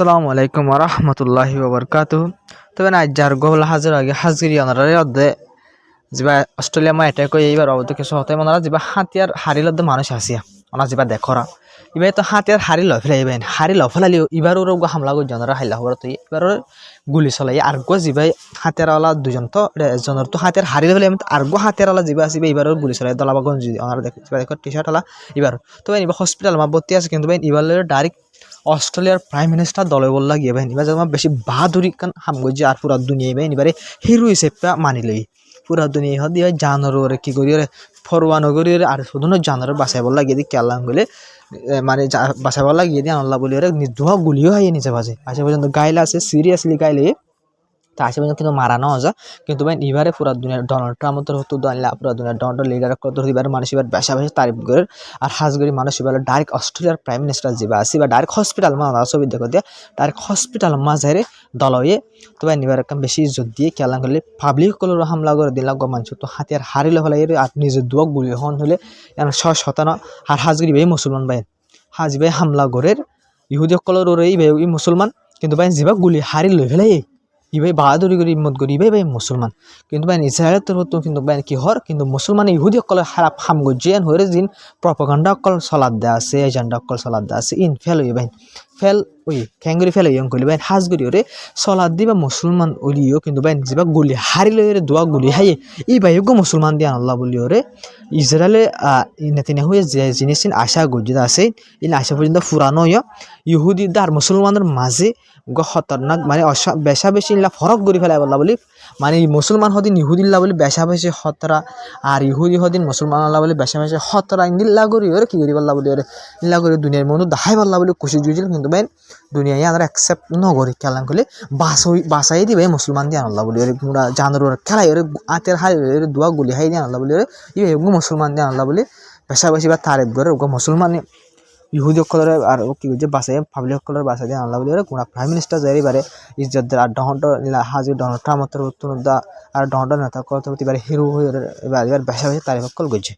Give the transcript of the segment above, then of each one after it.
আসসালামু আলাইকুম ওয়া রাহমাতুল্লাহি ওয়া বারাকাতুহু। তবে না যার গোল হাজার আগে হাজগিরি অনারে অদে যিবা অস্ট্রেলিয়া মা এটা কই এইবার অবত কিছু হতে মনারা যিবা হাতিয়ার হারিলদ মানুষ আসিয়া অনা যিবা দেখরা ইবাই তো হাতিয়ার হারি লফলাইবেন হারি লফলালিও ইবারও রোগ হামলা গো জনরা হাইলা হবার তো ইবার গুলি চলাই আর গো যিবাই হাতিয়ারওয়ালা দুজন তো একজনের তো হাতিয়ার হারি লফলাই আর গো হাতিয়ারওয়ালা যিবা আসিবে ইবারও গুলি চলাই দলাবা গঞ্জি অনারা দেখো টি-শার্ট আলা ইবার তো ইবা হসপিটাল মা ভর্তি আছে কিন্তু ইবার ডাইরেক্ট অস্ট্রেলিয়ার প্রাইম মিনিস্টার দলে বললা গিয়ে ভাই নিবা যেমন বেশি বাহাদুরি কান হামগজি আর পুরা দুনিয়া ভাই নিবারে হিরো হিসেবে মানি লই পুরা দুনিয়া হদি ভাই জানোর কি করি রে ফরওয়া নগরী আর শুধু জানোর বাসায় বললা গিয়ে কেলাম গলে মানে বাসায় বললা গিয়ে দিয়ে আল্লাহ বলি রে নিদুয়া গুলিও হয় নিচে বাজে আসে পর্যন্ত গাইলা আছে সিরিয়াসলি গাইলে তা আসে পর্যন্ত কিন্তু মারানো যা কিন্তু ভাই এবারে পুরা দুনিয়ার ডোনাল্ড ট্রাম্প তো হতো দাঁড়ালে পুরা দুনিয়ার ডোনাল্ড লিডার কত এবার মানুষ এবার বেশা বেশি তারিফ করে আর হাজগরি মানুষ এবার ডাইরেক্ট অস্ট্রেলিয়ার প্রাইম মিনিস্টার যাবা আসি বা ডাইরেক্ট হসপিটাল মা ছবি দেখো দিয়ে ডাইরেক্ট হসপিটাল মাঝারে দলয়ে তো ভাই এবার একদম বেশি ইজ্জত দিয়ে খেলা করলে পাবলিক কলর হামলা করে দিলা গো মানুষ তো হাতিয়ার হারিলে হলে আর নিজের দুয়াক গুলি হন হলে শতানো আর হাজগরি ভাই মুসলমান ভাই হাজি ভাই হামলা করে ইহুদি কলর এই ভাই মুসলমান কিন্তু ভাই যিবা গুলি হারি লই ফেলাই ইবাই বাহাদুরি করে ইম্মত করি ইবাই ভাই মুসলমান কিন্তু ভাই ইসরায়েলের তো কিন্তু ভাই কি হর কিন্তু মুসলমান ইহুদি অকল খারাপ হাম গজিয়ান হরে জিন প্রপাগান্ডা অকল চলাত দেয়া আছে এজেন্ডা অকল চলাত দেয়া আছে ইন ফেল হই ভাই ফেল ওই খ্যাঙ্গুরি ফেল ইয়ং কইলি ভাই হাজগুরি ওরে চলাত দিবা মুসলমান ওলিও কিন্তু ভাই যিবা গুলি হারি লই রে দোয়া গুলি হাই ই ভাই গো মুসলমান দিয়া আল্লাহ বলি ওরে ইসরায়েলে নেতিনে হয়ে যে জিনিস আশা গজিত আছে ইন আশা পর্যন্ত ফুরানো ইহুদি আর মুসলমানের মাঝে খতরনাক মানে বেশা বেশি ফরক করে ফেলাই বললা বলি মানে মুসলমান হদিন ইহুদিল্লা বলি বেশা বেশি খতরা আর ইহুদি হদিন মুসলমান আল্লাহ বলি বেশা বেশি খতরা ইন্দিল্লা করি ওরে কি করি বললা বলি ওরে ইল্লা করে দুনিয়ার মধ্যে দাহাই বললা বলি খুশি জুইছিল কিন্তু ভাই দুনিয়ায় আমরা অ্যাকসেপ্ট নগরি খেলাম করলে বাসাই দিবে মুসলমান দিয়ে আল্লাহ বলি ওরে গুড়া জানোর ওরা খেলাই ওরে আতের হাই ওরে দোয়া গুলি হাই দিয়ে আল্লাহ বলি ওরে মুসলমান দিয়ে আল্লাহ বলি বেশা বেশি বা তারেফ করে মুসলমান ইহুদি অকলের আর কি যে বাসায় পাবলিক অকলের বাসায় দিয়ে আল্লাহ বলি কোন প্রাইম মিনিস্টার যাই এবারে ইজ্জত আর ডহন্ট হাজি ডোনাল্ড ট্রাম্পের উত্তরদা আর ডহন্ট নেতা কত এবারে হিরো হয়ে এবার বেশা বেশি তারিফ অকল গেছে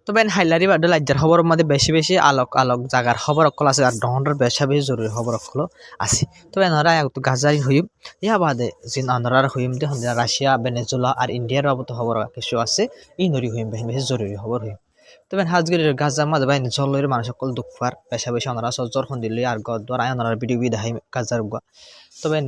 তবে হাইলারি বাদ লাজ্জার খবর মধ্যে বেশি বেশি আলোক জায়গার খবর অকল আছে আর ডহন্টর বেশা বেশি জরুরি খবর অকল আছে তবে এনারা একটু গাজারি হইম ইয়া বাদে যে আন্ধ্রার হইম দে রাশিয়া ভেনেজুয়েলা আর ইন্ডিয়ার বাবদ খবর কিছু আছে এই নরি হইম বেশি জরুরি খবর হইম তবে হাজগিরির গাজা মাঝে বাইন জলের মানুষ সকল দুঃখার বেশা বেশি অনারা সজ্জর হন্দিল আর গদ্দার আয়নার ভিডিও বিদাহাই গাজার গুয়া তবে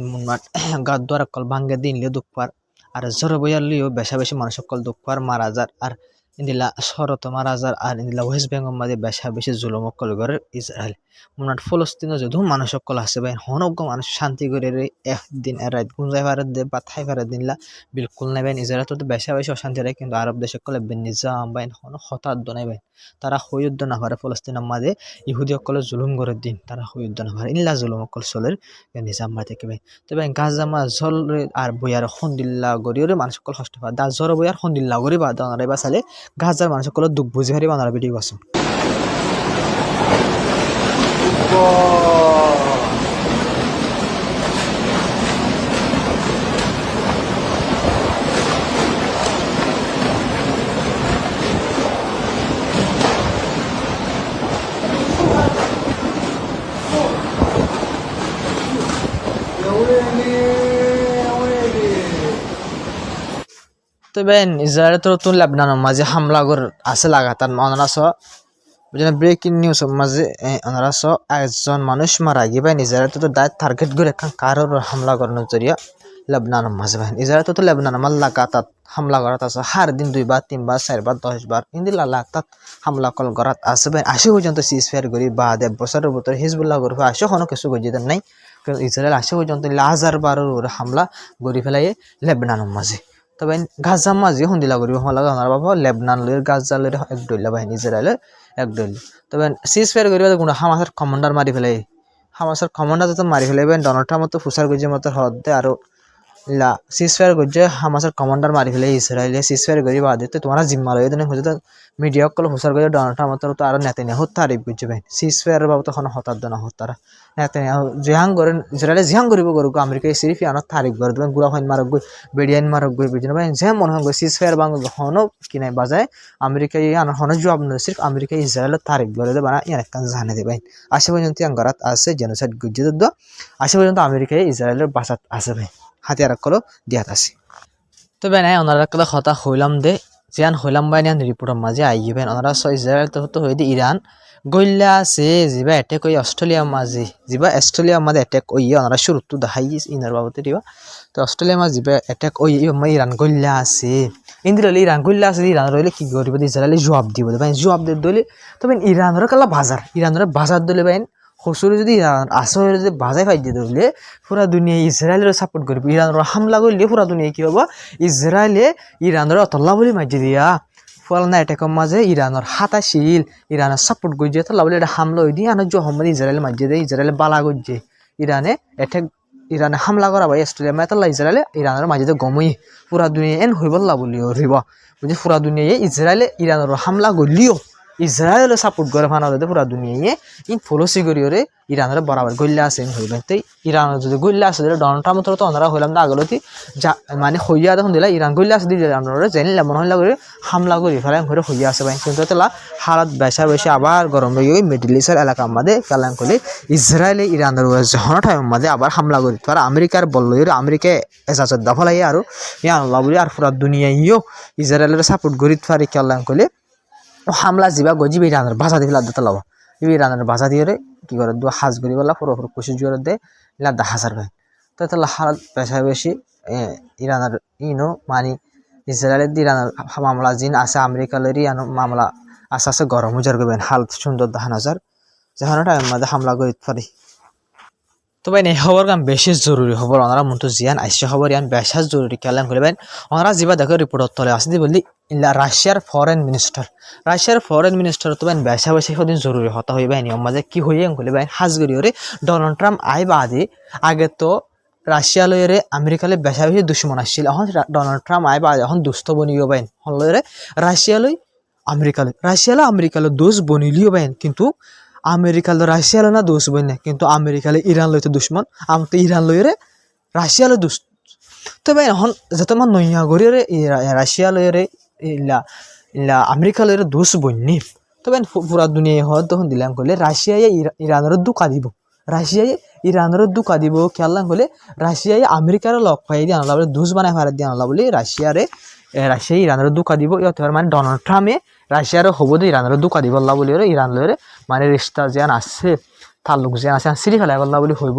গদ্দার অকল ভাঙ্গে দিনলিও দুঃখার আর জ্বর বইয়ারলিও বেশা বেশি মানুষ সকল দুঃখার মারা যার আর ইন্দিলা শরত মারা যার আর ইন্দিলা ওয়েস্ট বেঙ্গল মাঝে বেশা বেশি জুলুম অকল করে ইসরায়েল মনার ফলস্তিনও যদিও মানুষ সকল আছে ভাই হনজ্ঞ মানুষ শান্তি করে একদিন রাত গুঞ্জাই ভারত দে বা থাই ভারত দিনলা বিলকুল নাই বাইন ইসরায়েল তো বেশা বেশি অশান্তি রায় কিন্তু আরব দেশ সকলে নিজাম বাইন হন হতাদ্দ নাই বাইন তারা হইযুদ্ধ না পারে ফলস্তিনের মাঝে ইহুদি সকলে জুলুম করে দিন তারা হইযুদ্ধ না পারে ইল্লা জুলুম অকল চলের নিজাম মা থেকে ভাই তবে গাজা মা জল আর বইয়ার সন্দিল্লা গড়িওরে মানুষ সকল কষ্ট পায় দা জ্বর বইয়ার সন্দিল্লা গড়ি বা দানারে বা চালে গাজার মানুষ সকল দুঃখ বুঝি হারি বানার ভিডিও আছে তবে ইসরায়েলের তো লেবনানের মাঝে হামলা করে আছে লাগাতার অনারাস ব্রেকিং নিউজ মাঝে অনারাস একজন মানুষ মারা গিয়ে ভাই ইসরায়েল তো ডাইরেক্ট টার্গেট করে একখান কারোর হামলা করানোর জরিয়া লেবনানের মাঝে ভাই ইসরায়েল তো লেবনানের মাঝে লাগাতার হামলা করাত আছে হার দিন 2 বার 3 বার 4 বার 10 বার ইন্দিলা লাগাতার হামলা কল করাত আছে ভাই আসে পর্যন্ত সিজ ফায়ার করি বা 1 বছরের ভিতরে হিজবুল্লাহ করবে আসে কোনো কিছু গজিতে নাই কারণ ইসরায়েল আসে পর্যন্ত হাজার বারের হামলা গড়ি ফেলাই লেবনানের মাঝে তবে গাজা মাঝে হন্দিলা করিব হলা গানার বাবা লেবনান লইর গাজা লইর এক ডইলা বাহিনী ইসরায়েলের এক ডইল তবে সিজ ফায়ার করিবা কোন হামাসের কমান্ডার মারি ফেলাই হামাসের কমান্ডার তো মারি ফেলাইবেন ডোনাল্ড ট্রাম্প তো ফুসার গজে মতো হদে আর লা সিজ ফায়ার গজে হামাসের কমান্ডার মারি ফেলাই ইসরায়েলে সিজ ফায়ার করি বাদে তো তোমরা জিম্মা লই দেন হজে মিডিয়া সকল হুসার করে ডোনাল্ড ট্রাম্প তো আর নেতানিয়াহু তারিফ করছে ভাই সিজ ফায়ার বাবু তখন হঠাৎ না হতারা নেতানিয়াহু জিহাং করেন ইসরায়েলে জিহাং করিব গরু আমেরিকায় সিরিফ আনত তারিফ করে দেবেন গুড়া ফাইন মারক গই বেডিয়ান মারক গই বুঝিনা ভাই যে মনে হয় সিজ ফায়ার বাং হনো কিনাই বাজায় আমেরিকায় আন হনো জবাব নয় সির্ফ আমেরিকা ইসরায়েলের তারিফ করে দেবে না ইয়ান একখান জানে দে ভাই আশে পর্যন্ত আঙ্গারাত আছে জেনোসাইড গুজ্জে দদ্দ আশে পর্যন্ত আমেরিকায় ইসরায়েলের বাসাত আছে ভাই হাতিয়ার কলো দিয়াত আছে তো ভাই নাই ওনারা কলে কথা হইলাম দে জিয়ান হইলাম বাই নিয়ান রিপোর্টের মাঝে আইয়ে ভাই ওনারা ইসরায়েল তো হয়ে দি ইরান গইলা আছে যিবা এটেক ওই অস্ট্রেলিয়ার মাঝে যিবা অস্ট্রেলিয়ার মাঝে এটেক ওই ওনারা শুরুতো দেখাই ইনার বাবতে দিবা তো অস্ট্রেলিয়ার মাঝে যিবা এটেক ওই ইরান গইলা আছে ইন্দিরলে ইরান গইলা আছে ইরান রইলে কি করিব ইসরায়েলে জবাব দিব ভাই জবাব দে দলে তবে ইরানের কালা ইরানের বাজার দলে ভাই হসুরে যদি ইরান আসে যদি বাজাই ফাই দিয়ে ধরলে পুরা দুনিয়া ইসরায়েলের সাপোর্ট করবে ইরানের হামলা করলে পুরা দুনিয়া কি হবো ইসরায়েলে ইরানের অতল্লা বলে মাঝে দিয়া ফলনা এটাকের মাঝে ইরানের হাতাশীল ইরানের সাপোর্ট করছে তল্লা বলে এটা হামলা হয়ে দিয়ে আনার জহম্মদ ইসরায়েলের মাঝে দিয়ে ইসরায়েলে বালা করছে ইরানে হামলা করা ভাই অস্ট্রেলিয়া মেতাল্লা ইসরায়েলে ইরানের মাঝে গমই পুরা দুনিয়া এন হয়ে বললা বলিও রিব বুঝছি পুরা দুনিয়ায় ইসরায়েলে ইরানের হামলা করলিও ইসরায়েলের সাপোর্ট করে ফানা হতে পুরা দুনিয়ায় ইন ফলসি করিওরে ইরানের বরাবর গল্লা আছে হইবেন তাই ইরানের যদি গল্লা আছে ডোনাল্ড ট্রাম্প তো ওনারা হইলাম না আগলতি যা মানে হইয়া দেখুন দিলা ইরান গল্লা আছে দিয়ে আমরা জানিলে মনে হইলা করে হামলা করি ফেলাই ঘরে হইয়া আছে ভাই কিন্তু তেলা হালাত বেশা আবার গরম হয়ে গিয়ে মিডল ইস্টের এলাকার মধ্যে কালাম করলে ইসরায়েলে ইরানের যখন টাইমের মধ্যে আবার হামলা করি তারা আমেরিকার বললো আমেরিকায় এজাজত দফলাই আর ইয়ান আল্লাহ বলি আর পুরা দুনিয়াইও ইসরায়েলের সাপোর্ট করি ফারি কালাম করলে হামলা যিবা গজি ইরানের ভাষা দিয়ে লাদ্দা লাভ ইরানের ভাষা দিয়ে কি করে দু হাজ করি বলা পুরো কুশি জোরে দে লাদ্দা হাজার ভাই তো তাহলে হালাত পেশা বেশি ইরানের ইনো মানে ইসরায়েলের ইরানের মামলা জিন আছে আমেরিকালেরই মামলা আছে গরম উজার করবেন হালত সুন্দর দেখা নজর যেখানে টাইমের মধ্যে হামলা করি পারি তো ভাই এই খবর কাম বেশি জরুরি খবর ওনারা মতো জিয়ান আইসে খবর ইয়ান বেশা জরুরি কেলাম করবেন ওনারা যিবা দেখো রিপোর্টত তলে আছে দি বললি রাশিয়ার ফরেন মিনিস্টার তো ভাই বেশা সদিন জরুরি হতা হয়ে ভাই নিয়ম মাঝে কি হয়ে বলে ভাই হাজগরি ওরে ডোনাল্ড ট্রাম্প আই বাদে আগে তো রাশিয়া লয়রে আমেরিকালে বেশা দুশ্মন আসছিল এখন ডোনাল্ড ট্রাম্প আই বাদে এখন দুস্থ বনিও বাইন হলরে রাশিয়ালে দোষ বনিলিও বাইন কিন্তু আমেরিকালে রাশিয়ালে না দোষ বই না কিন্তু আমেরিকালে ইরান লইতে দুশ্মন আমি তো ইরান লইরে রাশিয়ালে দুষ তো ভাই এখন যত আমার নইয়া গড়িয়ে রাশিয়া লইরে আমেরিকা লইরে দোষ বইনি তো ভাই পুরা দুনিয়ায় হয় তখন দিলাম করলে রাশিয়ায় ইরানের দুকা দিব খেয়াল করলে রাশিয়ায় আমেরিকার লক পাই দিয়ে আনলা বলে দোষ বানায় ভারত দিয়ে আনলা বলে রাশিয়া ইরানের দুকা দিব মানে ডোনাল্ড ট্রাম্পে রাশিয়ার হব দিয়ে ইরানের দুকা দিব আল্লাহ বলি ইরান লইরে মানে রিস্তা যেন আছে তাল্লুক যেন আছে সিঁড়ি ফেলাই আল্লাহ বলি হইব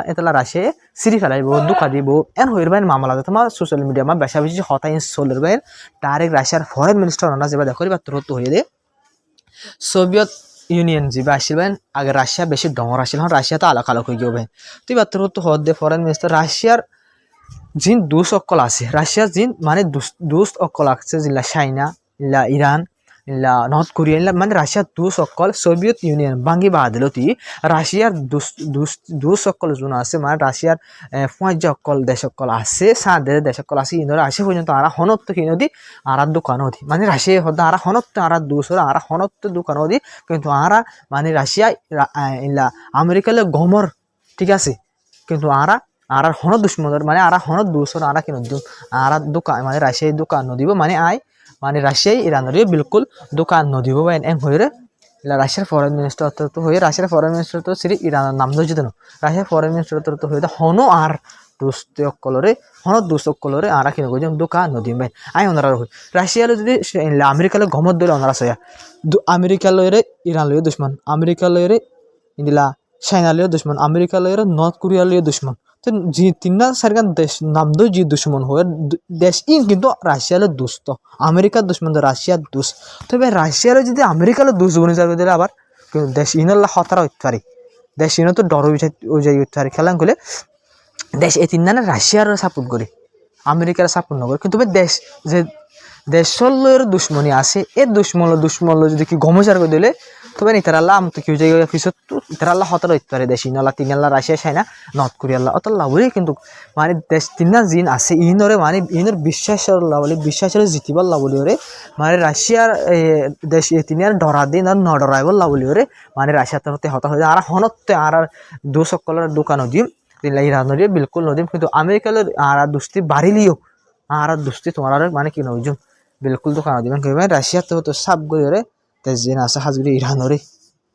এতলা রাশিয়ায় সিঁড়ি ফেলাইব দুকা দিব এন হইর বাইন মামলা তোমার সোশ্যাল মিডিয়া মা বেশা বেশি হতাই চলের বাইন ডাইরেক্ট রাশিয়ার ফরেন মিনিস্টার ওনারা যেবা দেখো বা তুরত হয়ে দে সোভিয়েত ইউনিয়ন যিবা আসছিল বাইন আগে রাশিয়া বেশি ডর আসছিল রাশিয়া তো আলাক আলাক হয়ে গিয়ে বাইন তুই বা তুরত হদ দে ফরেন মিনিস্টার রাশিয়ার জিন দুষ অকল আছে রাশিয়ার জিন মানে দুষ অকল আছে জিলা চাইনা ইলা ইরান ইলা নর্থ কোরিয়া ইলা মানে রাশিয়ার দুষ অকল সোভিয়েত ইউনিয়ন ভাঙি বাদিলতি রাশিয়ার দুষ অকল যোন আছে মানে রাশিয়ার ৫ অকল দেশ অকল আছে দেশ অকল আছে ইনরা আসে পর্যন্ত আর হনত্ব কিনদি আর দোকান দি মানে রাশিয়া হদ আর হনত্ব আর দুসর আর হনত্ব দোকান দি কিন্তু আর মানে রাশিয়া ইলা আমেরিকালে গমর ঠিক আছে কিন্তু আর হন দুশ্মনের মানে আর হন দুসর আর কিন আর দোকান মানে রাশিয়ায় দোকান নদিব মানে রাশিয়ায় ইরানের বিলকুল দোকান নদিব বা এন হয়ে রাশিয়ার ফরেন মিনিস্টার তো হয়ে রাশিয়ার ফরেন মিনিস্টার তো শ্রী ইরানের নাম ধরে যেত রাশিয়ার ফরেন মিনিস্টার তো হয়ে হন আর দুস্তকলরে আর কিনে গো দোকান নদী ভাই আই ওনারা রাশিয়ালে যদি আমেরিকালে গমত দিলে ওনারা সয়া আমেরিকা লয়রে ইরান লয়ে দুশ্মন আমেরিকা লয়রে ইন্দিলা চাইনা লয়ে দুশ্মন আমেরিকা লয়রে নর্থ কোরিয়া লয়ে দুশ্মন তো জি তিনটা চারিখান দেশ নাম দো জি দুশ্মন হয়ে দেশ ইন কিন্তু রাশিয়ালে দুষ্ট আমেরিকার দুশ্মন তো রাশিয়ার দুষ তবে রাশিয়ালে যদি আমেরিকালে দুষ বনে যাবে দিলে আবার কিন্তু দেশ ইনল্লা হতারা হইতে পারি দেশ ইনও তো ডর যাই হইতে পারি খেলাম করলে দেশ এই তিন না রাশিয়ার সাপোর্ট করে আমেরিকার সাপোর্ট নকরে কিন্তু দেশ যে দেশের লয়ের দুশ্মনী আছে এই দুশ্মন যদি কি গমচার করে দিলে তবে ইতার আল্লাহ তো কেউ জায়গায় পিছত তো ইতার আল্লাহ হতর হইতে পারে দেশ ইনলা তিন আল্লাহ রাশিয়া চাইনা নর্থ কোরিয়া আল্লাহ অত লাভরে কিন্তু মানে দেশ তিনটা জিন আছে ইনরে মানে ইনর বিশ্বাসের লাভলি বিশ্বাসের জিতিবার লাভলি ওরে মানে রাশিয়ার দেশ তিনার ডরা দিন আর নডরাইবার লাভলি ওরে মানে রাশিয়া হতে হতা হয়ে আর হনতে আর দু সকলের দোকান দিম তিনলা ইরান নদী বিলকুল নদীম কিন্তু আমেরিকার আর দুস্তি বাড়িলিও আর দুস্তি তোমার মানে কি নজুম বিলকুল দোকান দিবেন কইবে রাশিয়া তো সাব গরে তেজ জিন আছে হাজগুড়ি ইরানরে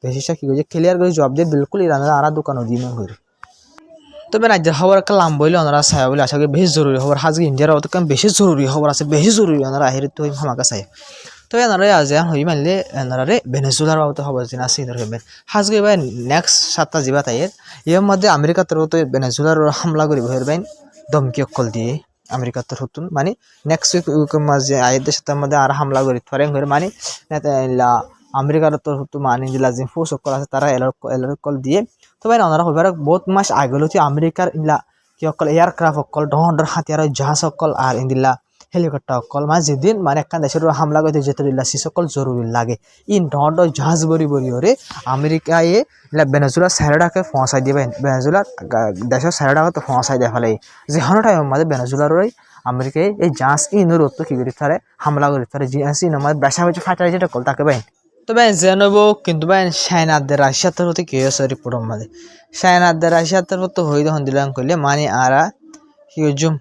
বেশিরভাগ কি করছে ক্লিয়ার করে জবাব দিয়ে বিলকুল ইরানের আর দোকানও দিন হয়ে তবে রাজ্যের খবর একটা লাম বইলে ওনারা চাই বলে আশা করি বেশি জরুরি খবর হাজগি ইন্ডিয়ার অত বেশি জরুরি খবর আছে বেশি জরুরি ওনারা আহিরে তো হামাকা চাই তবে এনারা আজ হই মানলে এনারে ভেনেজুলার বাবদ খবর জিন আছে ইনার হইবেন হাজগি ভাই নেক্সট 7টা জিবা তাইয়ের এর মধ্যে আমেরিকার তরফ তো ভেনেজুলার হামলা করিব হইবেন ধমকি অকল দিয়ে আমেরিকার তরফ মানে নেক্সট উইক মাঝে আয়ের সাথে মধ্যে আর হামলা করি পারেন মানে আমেরিকার তরফ মানে যেগুলা যে ফোর্স সকল আছে তারা এলার কল দিয়ে তবে ওনারা হইবার বহুত মাস আগে হচ্ছে আমেরিকার ইলা কি অকল এয়ারক্রাফট অকল ডর হাতিয়ার জাহাজ সকল আর ইন্দিলা হেলিকপ্টার অকল মানে যেদিন মানে একটা দেশের হামলা করতে যেতে দিলা সে সকল জরুরি লাগে ইন ডর জাহাজ বরি ওরে আমেরিকায় ইলা ভেনেজুলা সাইডাকে পৌঁছাই দিবেন ভেনেজুলা দেশের সাইডাকে তো পৌঁছাই দেয় ফেলে যে হন টাইমের মধ্যে ভেনেজুলার আমেরিকায় এই জাহাজ ইনোর তো কি করি তারে হামলা করি তারে জাহাজ ইন আমাদের বেসা বেশি ফাটাই যেটা কল তাকে বাইন তবে জানবো কিন্তু ভাই চায়নাদের রাশিয়ার তরফ থেকে আছে রিপোর্টের মাঝে চায়নাদের রাশিয়ার তরফ তো হই তখন দিলাম করলে মানে আরা কি জুম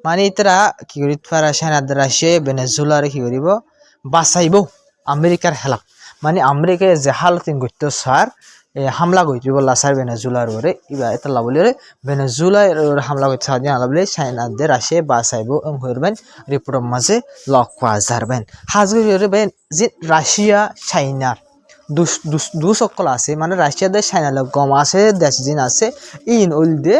মানে তারা কি করি পারা চায়নাদের রাশিয়া ভেনেজুলারে কি করিব বাঁচাইব আমেরিকার হেলা মানে আমেরিকায় যে হালতিন করতে সার হামলা করতে বললা স্যার ভেনেজুলার ওরে ইবা এটা লাভলি রে ভেনেজুলার হামলা করতে সার দিয়ে লাভলি চায়নাদের রাশিয়া বাঁচাইব হইবেন রিপোর্টের মাঝে লক্ষ্য যাবেন হাজগরি রে বেন যে রাশিয়া চাইনার দু সকল আছে মানে রাশিয়া দেশ চাইনা গম আছে দেশ জিন আছে ইন ওল দে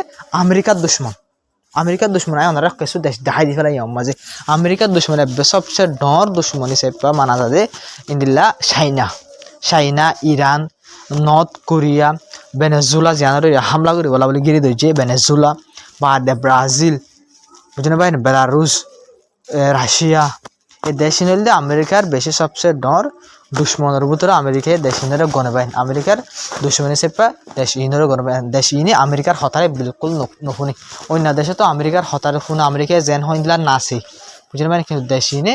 আমেরিকার দুশ্মন আয় ওনারা কিছু দেশ দেখাই দি ফেলাই মাঝে আমেরিকার দুশ্মন সবচেয়ে ডর দুশ্মন হিসেবে মানা যাবে ইন্দিল্লা চাইনা ইরান নর্থ কোরিয়া ভেনেজুলা জানার হামলা করি বলা বলে গিরি ধরছে ভেনেজুলা বা ব্রাজিল বুঝলেন ভাই বেলারুস রাশিয়া এই দেশ নিলে আমেরিকার বেশি সবচেয়ে ডর দুশ্মনের ভিতরে আমেরিকায় দেশ ইনরে গণবাইন আমেরিকার দুশ্মন হিসেবে দেশ ইনরে গণবাইন দেশ ইনি আমেরিকার হতারে বিলকুল নুশুনি অন্য দেশে তো আমেরিকার হতারে শুনে আমেরিকায় জেন হইলা নাচে বুঝলেন ভাই কিন্তু দেশ ইনে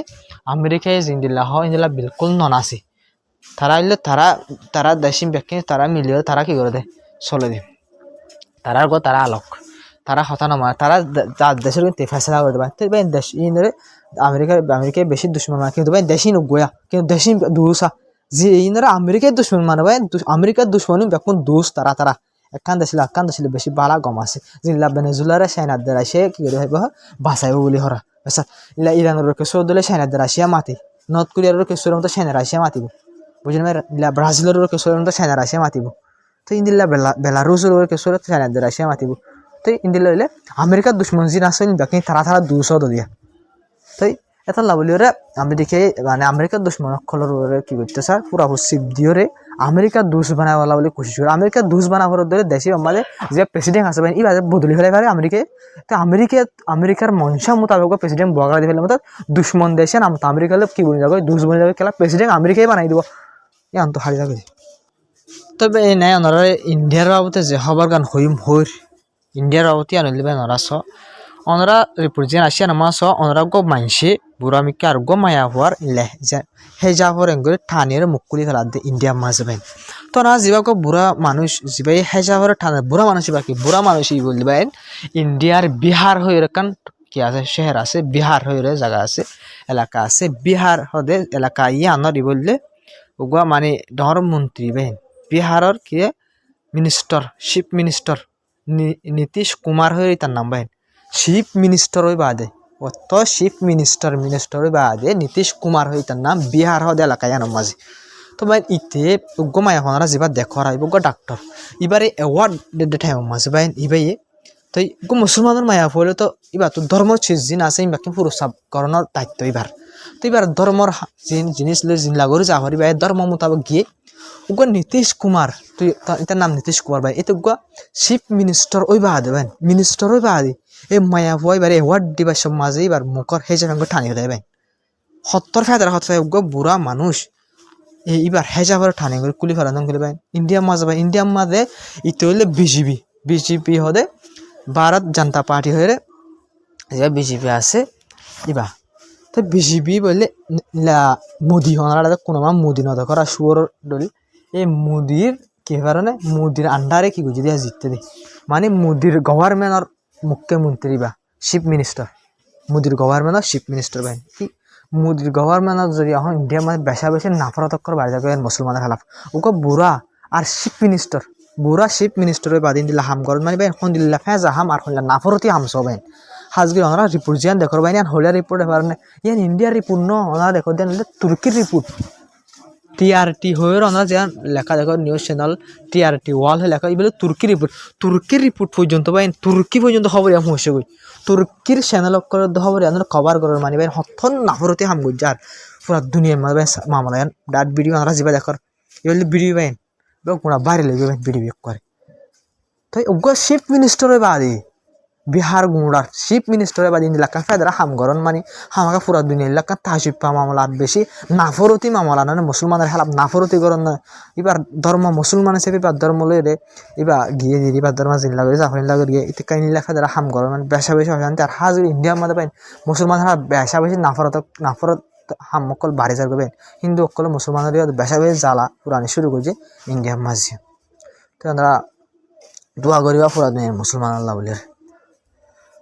আমেরিকায় জিন্দিল্লা হয় ইন্দিল্লা বিলকুল নাচে তারা হইলে তারা দেশি ব্যক্তি তারা মিলিয়ে তারা কি করে দেয় চলে দেয় তারা আলোক তারা হতা নমা তারা দেশের কিন্তু ফেসলা করে দেবে দেশ ইনরে আমেরিকায় বেশি দুশ্মন মানে কিন্তু ভাই দেশি নগোয়া কিন্তু দেশি দুসা যে ইনরা আমেরিকার দুশ্মন মানে ভাই আমেরিকার দুশ্মন বেকুন দুস তারা একখান দেশে বেশি বালা গম আছে জিল্লা ভেনেজুলারে চাইনাদের রাশিয়া কি করে ভাইব বাঁচাইব বলি হরা আচ্ছা ইলা ইরানের কেশর দলে চাইনাদের রাশিয়া মাতি নর্থ কোরিয়ার কেশরের মতো চাইনা রাশিয়া মাতিব বুঝলেন ভাই ইলা ব্রাজিলের কেশরের মতো চাইনা রাশিয়া মাতিব তো ইন্দিল্লা বেলারুসের কেশর চাইনাদের রাশিয়া মাতিব তো ইন্দিল্লা হইলে আমেরিকার দুশ্মন জিন আছে বেকিন তারা দুশো দিয়া তাই এটা লাভলি ওরা আমেরিকায় মানে আমেরিকার দুশ্মন খলর কি করতে স্যার পুরাপুর সিপ দিয়ে আমেরিকার দুষ বানাবলা বলে কোশিশ করে আমেরিকার দুষ বানাবার ধরে দেশে আমাদের যে প্রেসিডেন্ট আছে এই বাজে বদলি ফেলে পারে আমেরিকায় তো আমেরিকার মনসা মোতাবেক প্রেসিডেন্ট বগা দিয়ে ফেলে মতো দুশ্মন দেশে নাম আমেরিকালে কি বলে যাবে দুষ বলে যাবে খেলা প্রেসিডেন্ট আমেরিকায় বানাই দিব এই আন্ত হারি যাবে তবে এই নাই ওনারা ইন্ডিয়ার বাবতে যে হবার গান হইম হইর ইন্ডিয়ার বাবতে আনিলে ওনারা ওনারা রিপ্রেজেন্ট আসিয়া নামা ওনারা গো মানসে বুড়া মিকে আর গো মায়া হওয়ার লেহ হে যাওয়ার এঙ্গলে ঠানের মুকুলি ফেলা দে ইন্ডিয়া মাঝবেন তো না যা গো বুড়া মানুষ যাই হে যাওয়ার ঠানের বুড়া মানুষ বাকি বুড়া মানুষই বলবেন ইন্ডিয়ার বিহার হয়ে কান কি আছে শহর আছে বিহার হয়ে জায়গা আছে এলাকা আছে বিহার হদে এলাকা আনরি বললে ওগুয়া মানে ধর্মমন্ত্রী বেন বিহারের কি minister chief minister Nitish Kumar হয়ে তার নাম বেন চিফ মিনিস্টার হয়ে বাদে অত চিফ মিনিস্টার হয়ে বাদে নীতিশ কুমার হয়ে তার নাম বিহার হদে এলাকায় আনাম মাঝে তো ভাই ইতে উগ্র মায়া হনারা যেবার দেখর আইব ডাক্তার এবারে অ্যাওয়ার্ড দেখাই মাঝে ভাই ইবাইয়ে তো মুসলমানের মায়া হলে তো এবার তো ধর্মর জিন আছে বাকি পুরস্কার করানোর দায়িত্ব এবার তো এবার ধর্মর জিনিস জিন লাগর যা হরি ভাই ধর্ম মোতাবেক গিয়ে উগ্র নীতিশ কুমার তুই এটার নাম নীতিশ কুমার ভাই এতে উগ্র চিফ মিনিস্টার ওই বাদে ভাই মিনিস্টার ওই বাদে এই মায়া হওয়া এবার অ্যাওয়ার্ড দিবার সব মাঝে এবার মুখর সেই জায়গা টানি হলে ভাই 70 ফেদার উগ্র বুড়া মানুষ এইবার হেজাবার ঠানে করে কুলি ফেলানো করে ভাই ইন্ডিয়ার মাঝে ইতো হইলে বিজেপি হদে ভারত জনতা পার্টি হয়ে বিজেপি আছে ইবা তো বিজেপি বললে মোদি হনারা কোনো মোদি নদ করা সুর ডলি এই মোদির কি কারণে মোদির আন্ডারে কি গুজি দিয়া জিততে দি মানে মোদির গভর্নমেন্টর মুখ্যমন্ত্রী বা চিফ মিনিস্টার মোদির গভর্নমেন্টর চিফ মিনিস্টার ভাই কি মোদির গভর্নমেন্টর যদি এখন ইন্ডিয়া মানে বেশি নাফরতক্কর বাড়ি যাবে মুসলমানের খেলাফ ওকে বুড়া আর চিফ মিনিস্টারের বাদিন দিলা হাম করেন মানে ভাই এখন দিল্লা ফেজা হাম আর হইলা নাফরতি হাম সব ভাই হাজগির ওনারা রিপোর্ট জিয়ান দেখো ভাই হলিয়া রিপোর্ট এবার ইয়ান ইন্ডিয়ার রিপোর্ট ন ওনারা দেখো দেন তুর্কির রিপোর্ট টিআরটি হয়ে ওনারা যেন লেখা দেখো নিউজ চ্যানেল টিআরটি ওয়াল হয়ে লেখা এগুলো তুর্কির রিপোর্ট পর্যন্ত ভাই তুর্কি পর্যন্ত খবর এমন হয়েছে গই তুর্কির চ্যানেল করে খবর এমন কভার করার মানে ভাই হথন নাফরতি হাম গই যার পুরা দুনিয়ার মাঝে মামলা ডাট ভিডিও ওনারা যাবা দেখো এগুলো ভিডিও ভাই পুরা বাইরে লেগে ভাই ভিডিও করে তাই ওগো চিফ মিনিস্টারের বাদে বিহার গুঁড়ার চিফ মিনিস্টারের বাদে ইলাকা ফেদরা হাম গরন মানে হামাকা পুরা দুনিয়া এলাকা তাহসিফা মামলা বেশি নাফরতি মামলা না মুসলমানের খেলাফ নাফরতি গরন না এবার ধর্ম মুসলমান হিসেবে এবার ধর্ম লইরে এবার গিয়ে দিয়ে এবার ধর্ম জিল্লা করে জাফরিন লাগর গিয়ে ইতে কাইন এলাকা ফেদরা হাম গরন মানে বেশি অশান্তি আর হাজির ইন্ডিয়ার মধ্যে পাইন মুসলমান হারা বেশি নাফরত হাম অকল বাড়ি যার করবেন হিন্দু অকল মুসলমানের বেশি জ্বালা পুরানি শুরু করছে ইন্ডিয়ার মাঝে তো আমরা দোয়া করিবা পুরা দুনিয়ার মুসলমান আল্লাহ বলে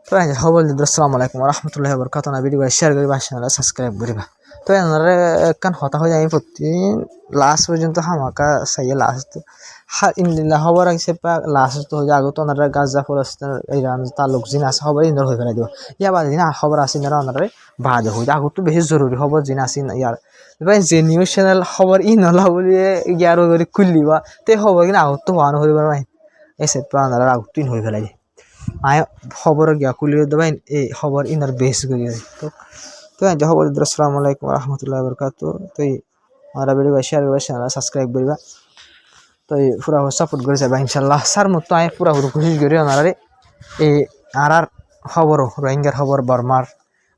তো খবর দিদি আসসালামু আলাইকুম রহমতুল্লাহ বরকাত না ভিডিও শেয়ার করিবা চ্যানেল সাবস্ক্রাইব করিবা তো এনারা একখান হতা হয়ে আমি প্রতিদিন লাস্ট পর্যন্ত হামাকা চাইয়ে লাস্ট ইন্দিল্লা খবর আছে লাস্ট হয়ে যায় আগত ওনারা গাজা ফলস্তিন ইরান তালুক জিন আছে খবর ইন্দর হয়ে ফেলাই দিব ইয়া বাদ দিন খবর আছে ইনারা ওনারা বাদ হয়ে যায় আগত বেশি জরুরি খবর জিন আছে ইয়ার ভাই যে নিউজ চ্যানেল খবর ই নলা বলি ইয়ার করে খুললিবা তে খবর কিন্তু আগত হওয়ানো হইব ভাই এই সেট পা ওনারা আগত হয়ে ফেলাই দিয়ে আয় খবর গিয়া কুলিয়ে দেবেন এই খবর ইনার বেশ করিয়ে তো তো খবর আসসালামু আলাইকুম রহমতুল্লাহ বরকাত তো আমরা ভিডিও শেয়ার করবা চ্যানেল সাবস্ক্রাইব করিবা তো পুরা সাপোর্ট করে যাবা ইনশাল্লাহ সার মতো আয় পুরা কোশিশ করি ওনারে এই আর খবর রোহিঙ্গার খবর বর্মার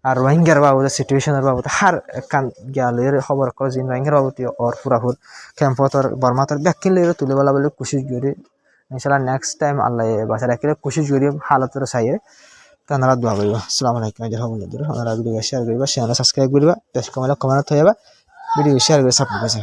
আর রোহিঙ্গার বাবদ সিচুয়েশনের বাবদ হার কান গিয়ালের খবর করে যে রোহিঙ্গার বাবদ ওর পুরাপুর ক্যাম্পতর বর্মাতর ব্যাকিন লেগে তুলে বলা বলে কোশিশ করি ইনশাল্লাহ নেক্সট টাইম আল্লাহ বাসা রাখলে কোশিশ করি হালতের চাইয়ে তো আপনারা দোয়া করিবা আসসালামু আলাইকুম আপনারা ভিডিও শেয়ার করিবা চ্যানেল সাবস্ক্রাইব করিবা বেশ কমেন্ট হয়ে যাবা ভিডিও শেয়ার করে সাপোর্ট করছে